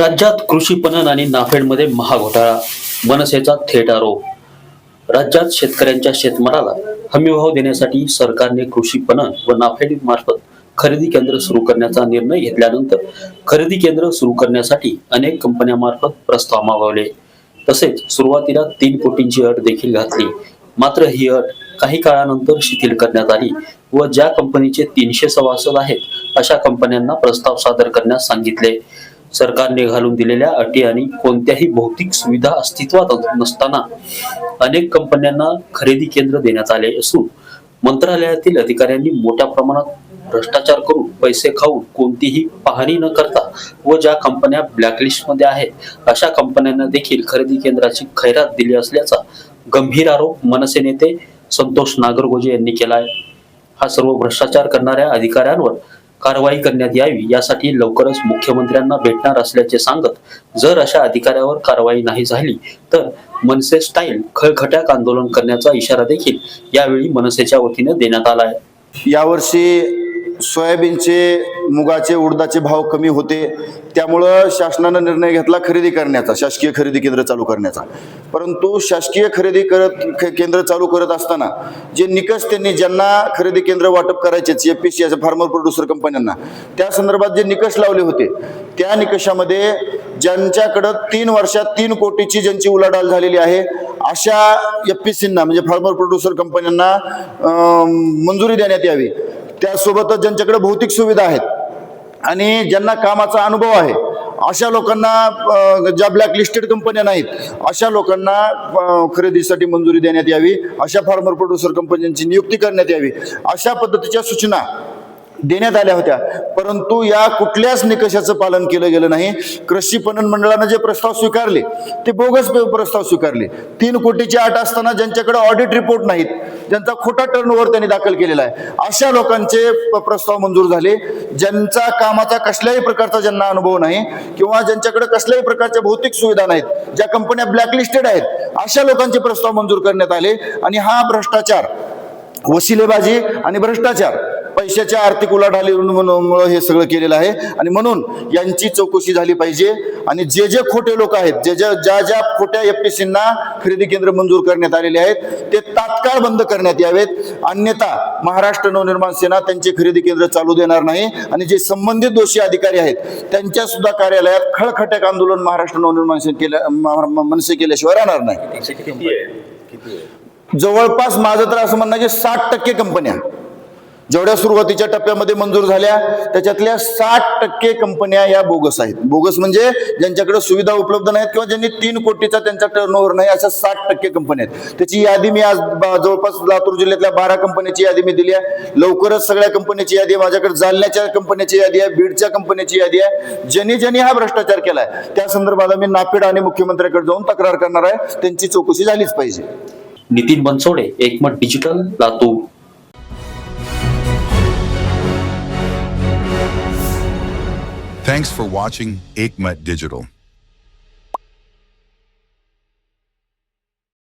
राज्यात कृषी पणन आणि नाफेडमध्ये महाघोटाळा, मनसेचा थेट आरोप. राज्यात शेतकऱ्यांच्या शेतमालाला हमीभाव देण्यासाठी सरकारने कृषी पणन व नाफेड मार्फत खरेदी केंद्र सुरू करण्याचा निर्णय घेतल्यानंतर खरेदी केंद्र सुरू करण्यासाठी अनेक कंपन्यांमार्फत प्रस्ताव मागवले. तसेच सुरुवातीला 3 कोटींची अट देखील घातली. मात्र ही अट काही काळानंतर शिथिल करण्यात आली व ज्या कंपनीचे 300 सभासद आहेत अशा कंपन्यांना प्रस्ताव सादर करण्यास सांगितले. सरकारने घालून दिलेल्या अटी आणि कोणत्याही भौतिक सुविधा अस्तित्वात नसताना अनेक कंपन्यांना खरेदी केंद्र देण्यात आले असून मंत्रालयातील अधिकाऱ्यांनी मोठ्या प्रमाणात भ्रष्टाचार करून पैसे खाऊन कोणतीही पाहणी न करता व ज्या कंपन्या ब्लॅकलिस्टमध्ये आहेत अशा कंपन्यांना देखील खरेदी केंद्राची खैरात दिली असल्याचा गंभीर आरोप मनसे नेते संतोष नागरगोजे यांनी केला आहे. हा सर्व भ्रष्टाचार करणाऱ्या अधिकाऱ्यांवर कारवाई करण्यात यावी यासाठी लवकरच मुख्यमंत्र्यांना भेटणार असल्याचे सांगत जर अशा अधिकाऱ्यावर कारवाई नाही झाली तर मनसे स्टाईल खळखट्याक आंदोलन करण्याचा इशारा देखील यावेळी मनसेच्या वतीने देण्यात आला आहे. यावर्षी सोयाबीनचे, मुगाचे, उडदाचे भाव कमी होते, त्यामुळं शासनानं निर्णय घेतला खरेदी करण्याचा, शासकीय खरेदी केंद्र चालू करण्याचा. परंतु शासकीय खरेदी केंद्र चालू करत असताना जे निकष त्यांनी ज्यांना खरेदी केंद्र वाटप करायचे FPC फार्मर प्रोड्युसर कंपन्यांना त्या संदर्भात जे निकष लावले होते त्या निकषामध्ये ज्यांच्याकडं 3 वर्षात 3 कोटीची ज्यांची उलाढाल झालेली आहे अशा FPCंना म्हणजे फार्मर प्रोड्युसर कंपन्यांना मंजुरी देण्यात यावी. त्यासोबतच ज्यांच्याकडे भौतिक सुविधा आहेत आणि ज्यांना कामाचा अनुभव आहे अशा लोकांना, ज्या ब्लॅकलिस्टेड कंपन्या नाहीत अशा लोकांना खरेदीसाठी मंजुरी देण्यात यावी, अशा फार्मर प्रोड्युसर कंपन्यांची नियुक्ती करण्यात यावी अशा पद्धतीच्या सूचना देण्यात आल्या होत्या. परंतु या कुठल्याच निकषाचं पालन केलं गेलं नाही. कृषी पणन मंडळानं जे प्रस्ताव स्वीकारले ते बोगस प्रस्ताव स्वीकारले. 3 कोटीची अट असताना ज्यांच्याकडे ऑडिट रिपोर्ट नाहीत, ज्यांचा खोटा टर्नओव्हर त्यांनी दाखल केलेला आहे अशा लोकांचे प्रस्ताव मंजूर झाले. ज्यांचा कामाचा कसल्याही प्रकारचा ज्यांना अनुभव नाही किंवा ज्यांच्याकडे कसल्याही प्रकारच्या भौतिक सुविधा नाहीत, ज्या कंपन्या ब्लॅकलिस्टेड आहेत अशा लोकांचे प्रस्ताव मंजूर करण्यात आले. आणि हा भ्रष्टाचार, वशिलेबाजी आणि भ्रष्टाचार, पैशाच्या आर्थिक उलाढालीमुळे हे सगळं केलेलं आहे. आणि म्हणून यांची चौकशी झाली पाहिजे आणि जे खोटे लोक आहेत, ज्या खोट्या FPCंना खरेदी केंद्र मंजूर करण्यात आलेले आहेत ते तात्काळ बंद करण्यात यावेत. अन्यथा महाराष्ट्र नवनिर्माण सेना त्यांचे खरेदी केंद्र चालू देणार नाही आणि जे संबंधित दोषी अधिकारी आहेत त्यांच्या सुद्धा कार्यालयात खळखट्याक आंदोलन महाराष्ट्र नवनिर्माण मनसे केल्याशिवाय राहणार नाही. जवळपास माझं तर असं म्हणणं की 60% कंपन्या जेवढ्या सुरुवातीच्या टप्प्यामध्ये मंजूर झाल्या त्याच्यातल्या 60% कंपन्या या बोगस आहेत. बोगस म्हणजे ज्यांच्याकडे सुविधा उपलब्ध नाहीत किंवा ज्यांनी 3 कोटीचा त्यांचा टर्नओव्हर नाही अशा 60% कंपन्या आहेत. त्याची यादी मी आज जवळपास लातूर जिल्ह्यातल्या 12 कंपन्याची यादी मी दिली आहे. लवकरच सगळ्या कंपन्याची यादी आहे. माझ्याकडे जालन्याच्या कंपन्याची यादी आहे, बीडच्या कंपन्याची यादी आहे. ज्यांनी हा भ्रष्टाचार केलाय त्या संदर्भात मी नाफेड आणि मुख्यमंत्र्यांकडे जाऊन तक्रार करणार आहे. त्यांची चौकशी झालीच पाहिजे. नितीन बनसोडे, एकमत digital, Latur. Thanks for watching Ekmat Digital.